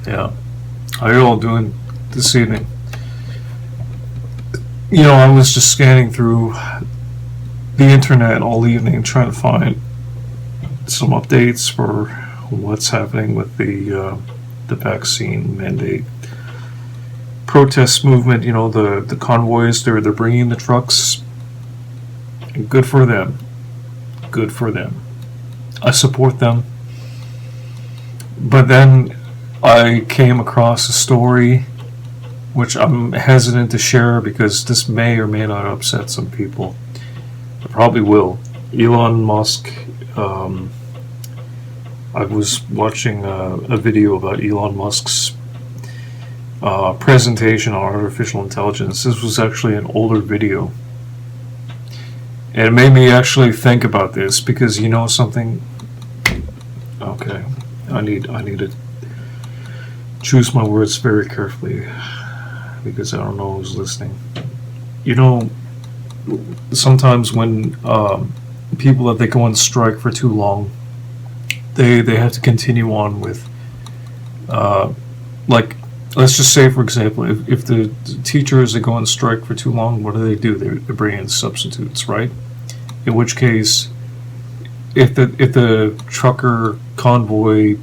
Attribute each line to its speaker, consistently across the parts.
Speaker 1: Yeah. How are you all doing this evening? You know, I was just scanning through the internet all evening trying to find some updates for what's happening with the vaccine mandate protest movement. You know, the convoys, they're bringing the trucks. Good for them. Good for them. I support them. But then I came across a story which I'm hesitant to share because this may or may not upset some people. It probably will. Elon Musk. I was watching a video about Elon Musk's presentation on artificial intelligence. This was actually an older video. And it made me actually think about this because you know something. Okay, I need to choose my words very carefully because I don't know who's listening. You know, sometimes when people that they go on strike for too long, they have to continue on with like, let's just say for example, if the teachers that go on strike for too long, what do? They're bringing in substitutes, right? In which case, if the trucker convoy,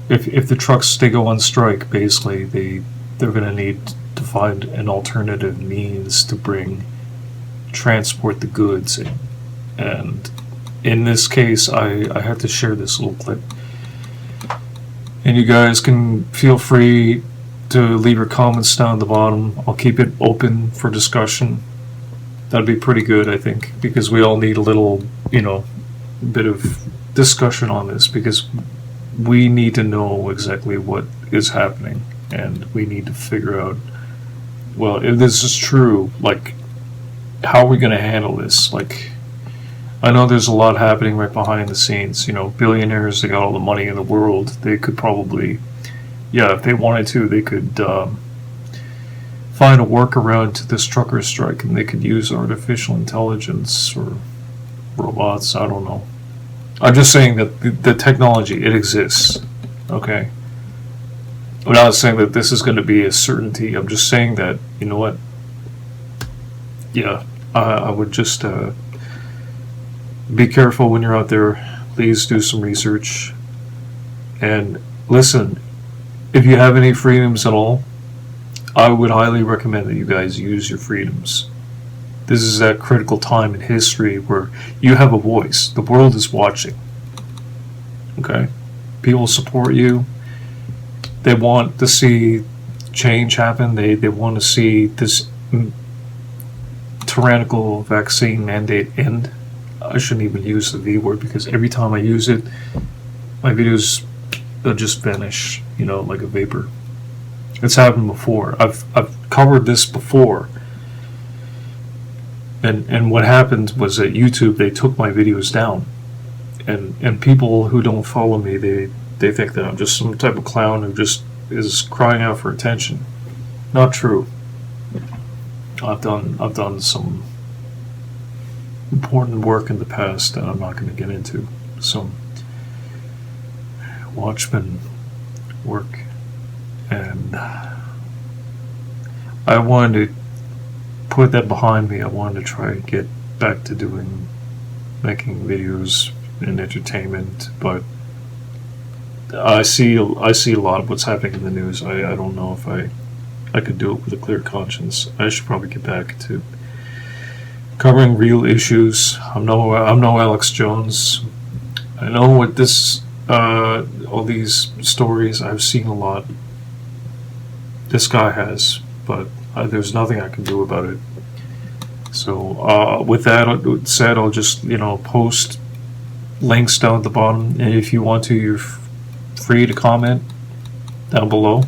Speaker 1: if the trucks they go on strike, basically they're going to need to find an alternative means to transport the goods in. And in this case, I had to share this little clip, and you guys can feel free to leave your comments down at the bottom. I'll keep it open for discussion. That'd be pretty good, I think, because we all need a little, bit of discussion on this, because we need to know exactly what is happening, and we need to figure out, well, if this is true, like, how are we going to handle this? Like, I know there's a lot happening right behind the scenes. Billionaires, they got all the money in the world. They could probably, if they wanted to, they could find a workaround to this trucker strike, and they could use artificial intelligence or robots. I don't know. I'm just saying that the technology, it exists. Okay? I'm not saying that this is going to be a certainty. I'm just saying that, you know what? Yeah, I would just be careful when you're out there. Please do some research. And listen, if you have any freedoms at all, I would highly recommend that you guys use your freedoms. This is that critical time in history where you have a voice. The world is watching. Okay? People support you. They want to see change happen. They want to see this tyrannical vaccine mandate end. I shouldn't even use the V word because every time I use it, my videos, they'll just vanish, like a vapor. It's happened before. I've covered this before. And what happened was that YouTube, they took my videos down. And people who don't follow me, they think that I'm just some type of clown who just is crying out for attention. Not true. I've done some important work in the past that I'm not going to get into. Some Watchmen work. And I wanted to put that behind me. I wanted to try and get back to making videos in entertainment, but I see a lot of what's happening in the news. I don't know if I could do it with a clear conscience. I should probably get back to covering real issues. I'm no Alex Jones. I know what this all these stories, I've seen a lot. This guy has, but there's nothing I can do about it. So with that said, I'll just post links down at the bottom, and if you want to, you're free to comment down below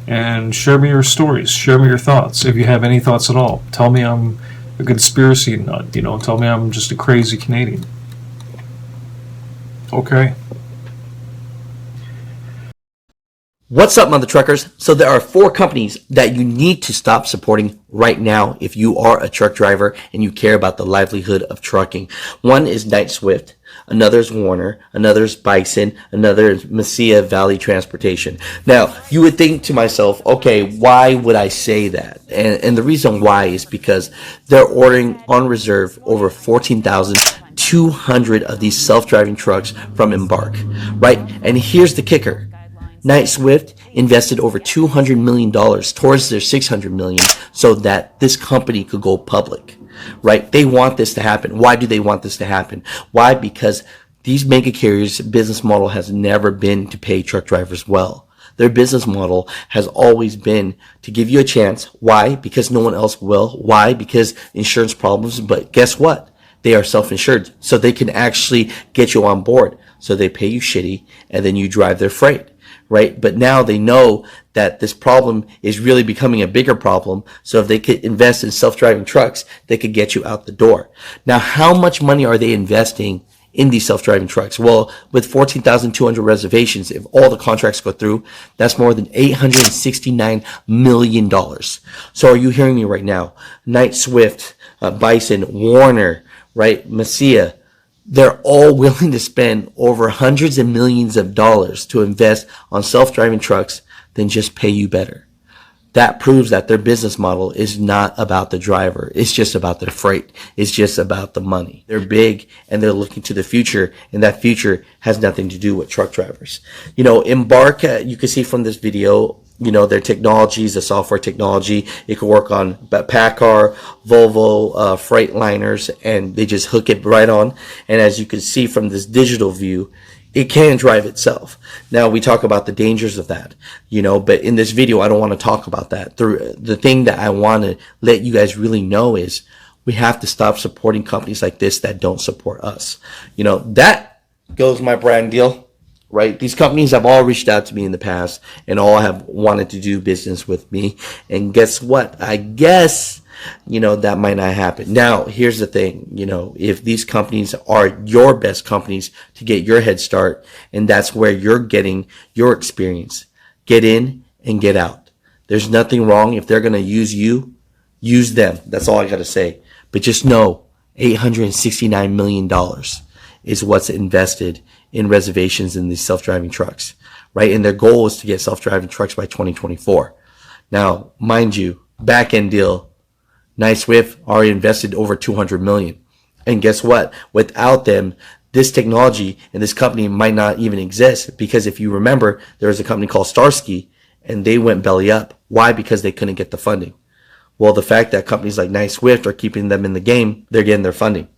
Speaker 1: and share me your stories, share me your thoughts. If you have any thoughts at all, tell me I'm a conspiracy nut, tell me I'm just a crazy Canadian. Okay.
Speaker 2: What's up, mother truckers? So there are 4 companies that you need to stop supporting right now if you are a truck driver and you care about the livelihood of trucking. One is Knight-Swift, another is Werner, another is Bison, another is Mesilla Valley Transportation. Now, you would think to myself, okay, why would I say that? And the reason why is because they're ordering on reserve over 14,200 of these self-driving trucks from Embark, right? And here's the kicker. Knight-Swift invested over $200 million towards their $600 million so that this company could go public, right? They want this to happen. Why do they want this to happen? Why? Because these mega carriers' business model has never been to pay truck drivers well. Their business model has always been to give you a chance. Why? Because no one else will. Why? Because insurance problems. But guess what? They are self-insured, so they can actually get you on board. So they pay you shitty, and then you drive their freight. Right? But now they know that this problem is really becoming a bigger problem. So if they could invest in self-driving trucks, they could get you out the door. Now, how much money are they investing in these self-driving trucks? Well, with 14,200 reservations, if all the contracts go through, that's more than $869 million. So are you hearing me right now? Knight-Swift, Bison, Werner, right? Mesilla, they're all willing to spend over hundreds of millions of dollars to invest on self-driving trucks than just pay you better. That proves that their business model is not about the driver. It's just about their freight. It's just about the money. They're big and they're looking to the future, and that future has nothing to do with truck drivers. You know, Embark, you can see from this video, you know, their technology is a software technology. It can work on PACCAR, Volvo, Freightliners, and they just hook it right on. And as you can see from this digital view, it can drive itself. Now, we talk about the dangers of that, you know, but in this video, I don't want to talk about that. The thing that I want to let you guys really know is we have to stop supporting companies like this that don't support us. You know, that goes my brand deal. Right? These companies have all reached out to me in the past and all have wanted to do business with me. And guess what? I guess, you know, that might not happen. Now, here's the thing, you know, if these companies are your best companies to get your head start, and that's where you're getting your experience, get in and get out. There's nothing wrong if they're going to use you, use them. That's all I got to say. But just know $869 million is what's invested in reservations in these self-driving trucks, right? And their goal is to get self-driving trucks by 2024. Now, mind you, back-end deal, Knight-Swift already invested over $200 million. And guess what? Without them, this technology and this company might not even exist, because if you remember, there was a company called Starsky and they went belly up. Why? Because they couldn't get the funding. Well, the fact that companies like Knight-Swift are keeping them in the game, they're getting their funding.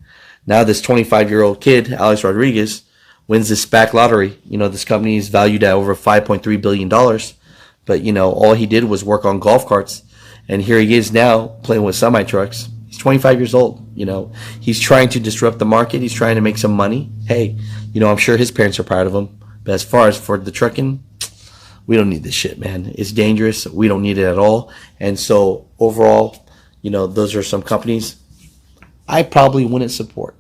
Speaker 2: Now this 25-year-old kid, Alex Rodriguez, wins this SPAC lottery. You know, this company is valued at over $5.3 billion. But, you know, all he did was work on golf carts. And here he is now playing with semi-trucks. He's 25 years old. You know, he's trying to disrupt the market. He's trying to make some money. Hey, you know, I'm sure his parents are proud of him. But as far as for the trucking, we don't need this shit, man. It's dangerous. We don't need it at all. And so overall, you know, those are some companies I probably wouldn't support.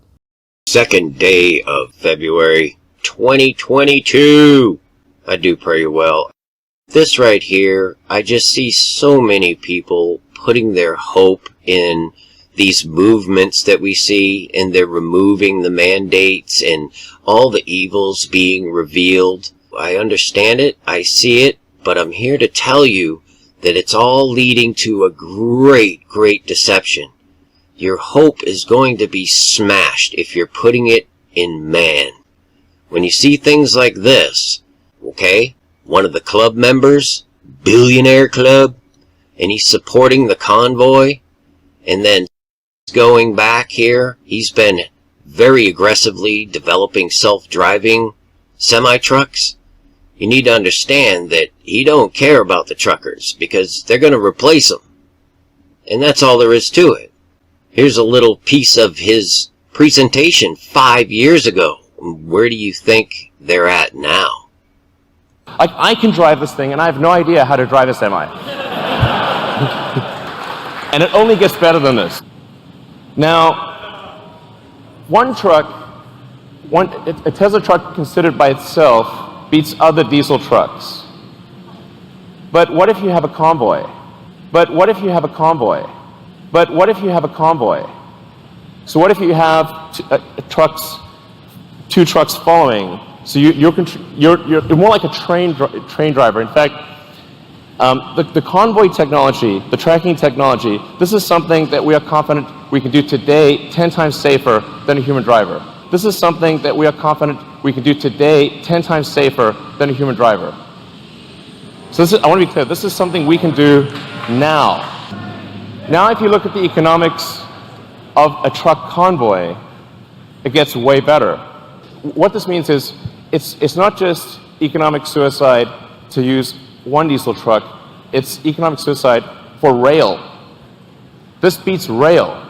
Speaker 3: Second day of February 2022. I do pretty well. This right here, I just see so many people putting their hope in these movements that we see, and they're removing the mandates and all the evils being revealed. I understand it, I see it, but I'm here to tell you that it's all leading to a great deception. Your hope is going to be smashed if you're putting it in man. When you see things like this, okay, one of the club members, billionaire club, and he's supporting the convoy, and then going back here, he's been very aggressively developing self-driving semi-trucks. You need to understand that he don't care about the truckers, because they're going to replace them. And that's all there is to it. Here's a little piece of his presentation 5 years ago. Where do you think they're at now?
Speaker 4: I can drive this thing, and I have no idea how to drive a semi. And it only gets better than this. Now, a Tesla truck considered by itself beats other diesel trucks. But what if you have a convoy? But what if you have a convoy? But what if you have a convoy? So what if you have two trucks following? So you're more like a train driver. In fact, the convoy technology, the tracking technology, this is something that we are confident we can do today 10 times safer than a human driver. This is something that we are confident we can do today 10 times safer than a human driver. So I want to be clear, this is something we can do now. Now if you look at the economics of a truck convoy, it gets way better. What this means is it's not just economic suicide to use one diesel truck, it's economic suicide for rail. This beats rail.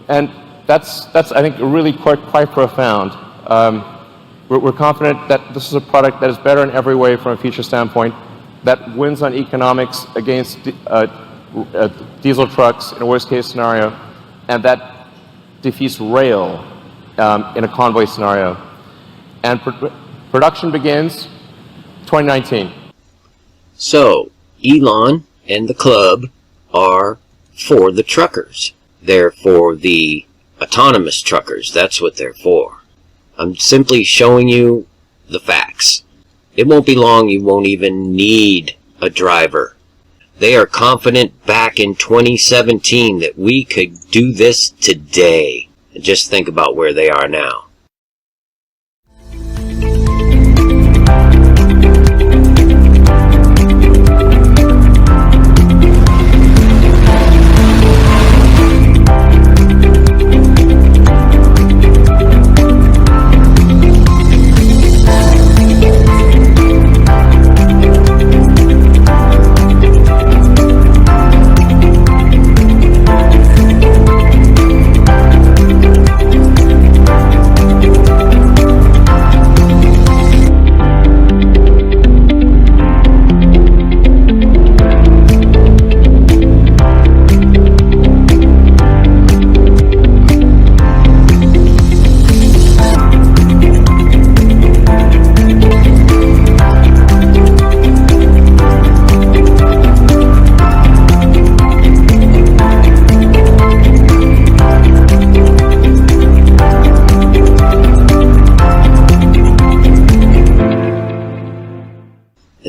Speaker 4: And that's I think really quite profound. We're confident that this is a product that is better in every way from a feature standpoint, that wins on economics against diesel trucks in a worst case scenario, and that defeats rail in a convoy scenario. And production begins 2019.
Speaker 3: So, Elon and the club are for the truckers. They're for the autonomous truckers. That's what they're for. I'm simply showing you the facts. It won't be long, you won't even need a driver. They are confident back in 2017 that we could do this today. And just think about where they are now.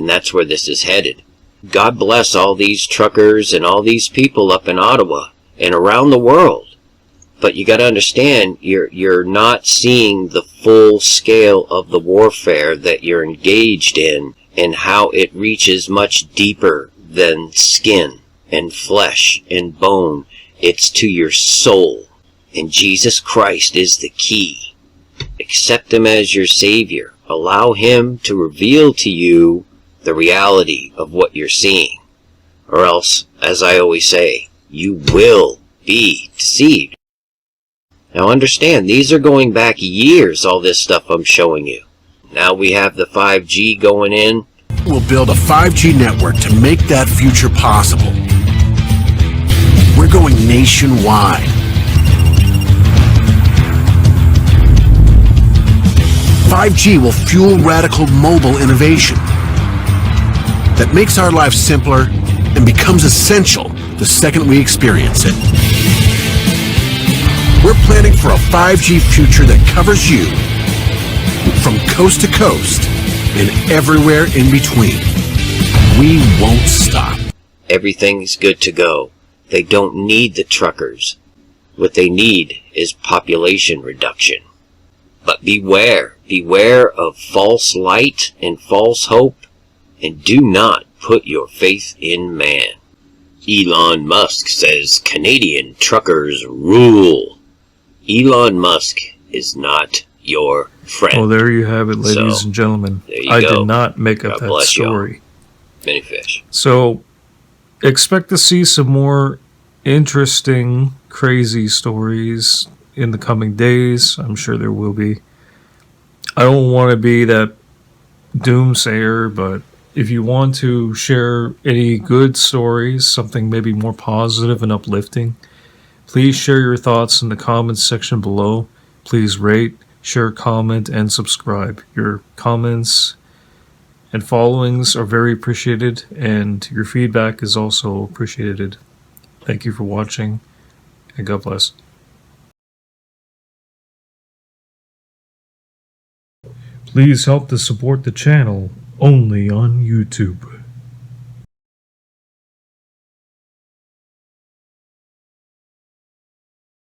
Speaker 3: That's where this is headed. God bless all these truckers and all these people up in Ottawa and around the world. But you got to understand, you're not seeing the full scale of the warfare that you're engaged in and how it reaches much deeper than skin and flesh and bone. It's to your soul. And Jesus Christ is the key. Accept Him as your Savior. Allow Him to reveal to you the reality of what you're seeing. Or else, as I always say, you will be deceived. Now understand, these are going back years, all this stuff I'm showing you. Now we have the 5G going in.
Speaker 5: We'll build a 5G network to make that future possible. We're going nationwide. 5G will fuel radical mobile innovation that makes our lives simpler and becomes essential the second we experience it. We're planning for a 5G future that covers you from coast to coast and everywhere in between. We won't stop.
Speaker 3: Everything's good to go. They don't need the truckers. What they need is population reduction. But beware. Beware of false light and false hope, and do not put your faith in man. Elon Musk says Canadian truckers rule. Elon Musk is not your friend.
Speaker 1: Well, there you have it, ladies and gentlemen. I did not make up that story.
Speaker 3: Many fish.
Speaker 1: So, expect to see some more interesting, crazy stories in the coming days. I'm sure there will be. I don't want to be that doomsayer, but if you want to share any good stories, something maybe more positive and uplifting, please share your thoughts in the comments section below. Please rate, share, comment, and subscribe. Your comments and followings are very appreciated, and your feedback is also appreciated. Thank you for watching, and God bless. Please help to support the channel only on YouTube.